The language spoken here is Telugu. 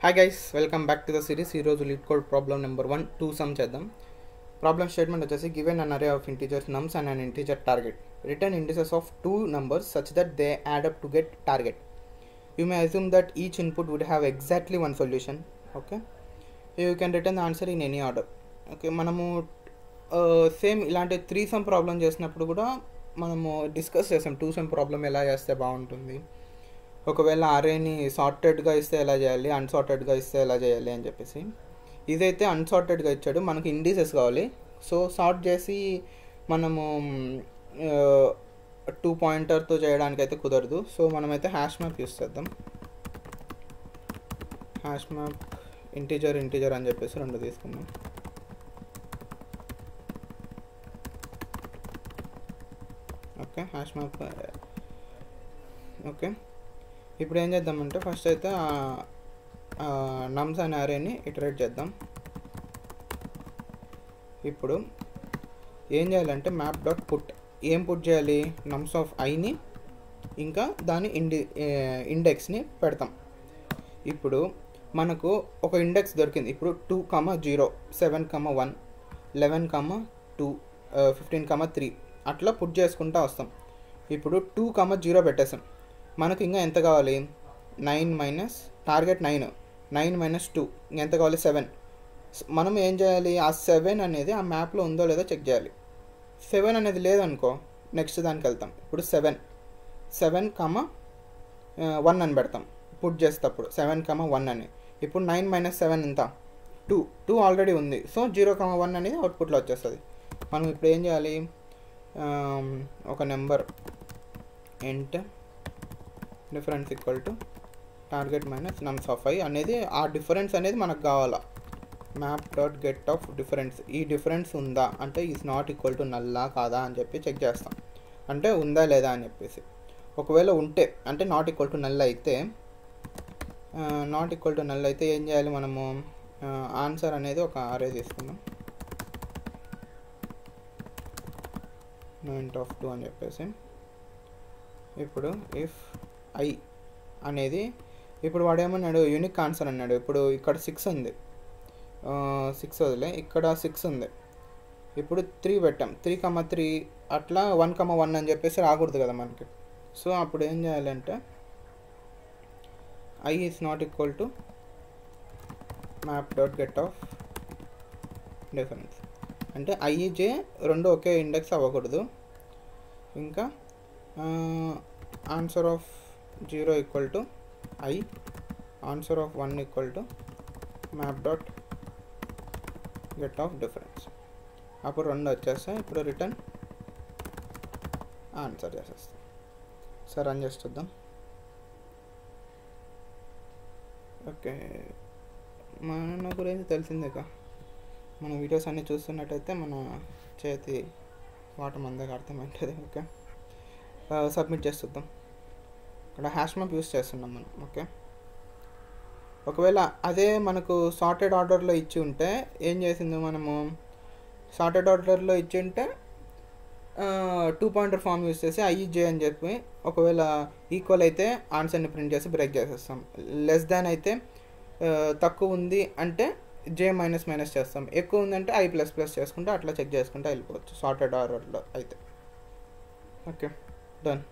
Hi guys, welcome back to the series. ఈరోజు lead code problem number 1 2 some చేద్దాం. ప్రాబ్లం స్టేట్మెంట్ వచ్చేసి గివెన్ అన్ అరే of integers నమ్స్ and an integer target return indices of two numbers such that they add up to get target. You may assume that each input would have exactly one solution. Okay, you can return the answer in any order. Okay, మనము సేమ్ ఇలాంటి 3 సమ్ ప్రాబ్లం చేసినప్పుడు కూడా మనము డిస్కస్ చేసాం 2 సమ్ ప్రాబ్లం ఎలా చేస్తే బాగుంటుంది, ఒకవేళ అరేని సార్టెడ్గా ఇస్తే ఎలా చేయాలి, అన్సార్టెడ్గా ఇస్తే ఎలా చేయాలి అని చెప్పేసి. ఇదైతే అన్సార్టెడ్గా ఇచ్చాడు, మనకి ఇండిసెస్ కావాలి. సో సార్ట్ చేసి మనము 2 పాయింటర్తో చేయడానికి అయితే కుదరదు. సో మనమైతే హ్యాష్ మ్యాప్ యూస్ చేద్దాం. హ్యాష్ మ్యాప్ ఇంటీజర్ అని చెప్పేసి 2 తీసుకుందాం. Okay, hash map. ఓకే, ఇప్పుడు ఏం చేద్దామంటే ఫస్ట్ అయితే నమ్స్ అనే అరేని ఇటరేట్ చేద్దాం. ఇప్పుడు ఏం చేయాలంటే మ్యాప్ డాట్ పుట్ ఏం పుట్ చేయాలి, నమ్స్ ఆఫ్ ఐని ఇంకా దాని ఇండెక్స్ని పెడతాం. ఇప్పుడు మనకు ఒక ఇండెక్స్ దొరికింది. ఇప్పుడు 2, 0, 7, 1, 11, 2, 15, 3 అట్లా పుట్ చేసుకుంటూ వస్తాం. ఇప్పుడు 2, 0 పెట్టేసాం. మనకు ఇంకా ఎంత కావాలి, 9 మైనస్ టార్గెట్ 9 మైనస్ 2 ఇంకెంత కావాలి 7. మనం ఏం చేయాలి, ఆ 7 అనేది ఆ మ్యాప్లో ఉందో లేదో చెక్ చేయాలి. 7 అనేది లేదనుకో నెక్స్ట్ దానికి వెళ్తాం. ఇప్పుడు 7, 1 అని పెడతాం పుట్ చేసేటప్పుడు 7, 1 అని. ఇప్పుడు 9 మైనస్ 7 ఎంత, 2 ఆల్రెడీ ఉంది. సో 0, 1 అనేది అవుట్పుట్లో వచ్చేస్తుంది. మనం ఇప్పుడు ఏం చేయాలి, ఒక number int difference equal to target minus nums of i అనేది, ఆ డిఫరెన్స్ అనేది మనకు కావాలా. Map dot get of difference, ఈ డిఫరెన్స్ ఉందా అంటే ఈజ్ నాట్ ఈక్వల్ టు నల్లా కాదా అని చెప్పి చెక్ చేస్తాం. అంటే ఉందా లేదా అని చెప్పేసి. ఒకవేళ ఉంటే అంటే నాట్ ఈక్వల్ టు నల్ అయితే ఏం చేయాలి, మనము ఆన్సర్ అనేది ఒక అరే తీసుకుందాం. int of 2 అని చెప్పేసి. ఇప్పుడు ఇఫ్ ఐ అనేది, ఇప్పుడు వాడు ఏమన్నాడు, యూనిక్ ఆన్సర్ అన్నాడు. ఇప్పుడు ఇక్కడ 6 ఉంది, 6 వదిలే, ఇక్కడ 6 ఉంది. ఇప్పుడు 3 పెట్టాం, 3, అట్లా 1, 1 అని చెప్పేసి రాకూడదు కదా మనకి. సో అప్పుడు ఏం చేయాలంటే I is not equal to map dot get of difference. అంటే ఐ జే 2 ఒకే ఇండెక్స్ అవ్వకూడదు. ఇంకా answer of 0 equal to I, answer of 1 equal to map dot get of difference. అప్పుడు 2 వచ్చేస్తాయి. ఇప్పుడు రిటర్న్ ఆన్సర్ చేసేస్తాం. సరే రన్ చేసి చూద్దాం. ఓకే, మన గురించి తెలిసిందేగా, మన వీడియోస్ అన్నీ చూస్తున్నట్టయితే మన చేతి వాట మందగా అర్థమవుతుంది. ఓకే, సబ్మిట్ చేస్తుందాం. ఇక్కడ హ్యాష్ మ్యాప్ యూస్ చేస్తున్నాం మనం. ఓకే, ఒకవేళ అదే మనకు సార్టెడ్ ఆర్డర్లో ఇచ్చి ఉంటే ఏం చేసింది, మనము సార్టెడ్ ఆర్డర్లో ఇచ్చి ఉంటే 2 పాయింటర్ ఫామ్ యూస్ చేసి ఐజే అని చెప్పి, ఒకవేళ ఈక్వల్ అయితే ఆన్సర్ని ప్రింట్ చేసి బ్రేక్ చేసేస్తాం. లెస్ దాన్ అయితే తక్కువ ఉంది అంటే జే మైనస్ చేస్తాం, ఎక్కువ ఉందంటే ఐ ప్లస్ చేసుకుంటే అట్లా చెక్ చేసుకుంటే వెళ్ళిపోవచ్చు సార్టెడ్ ఆర్డర్లో అయితే. Okay, done.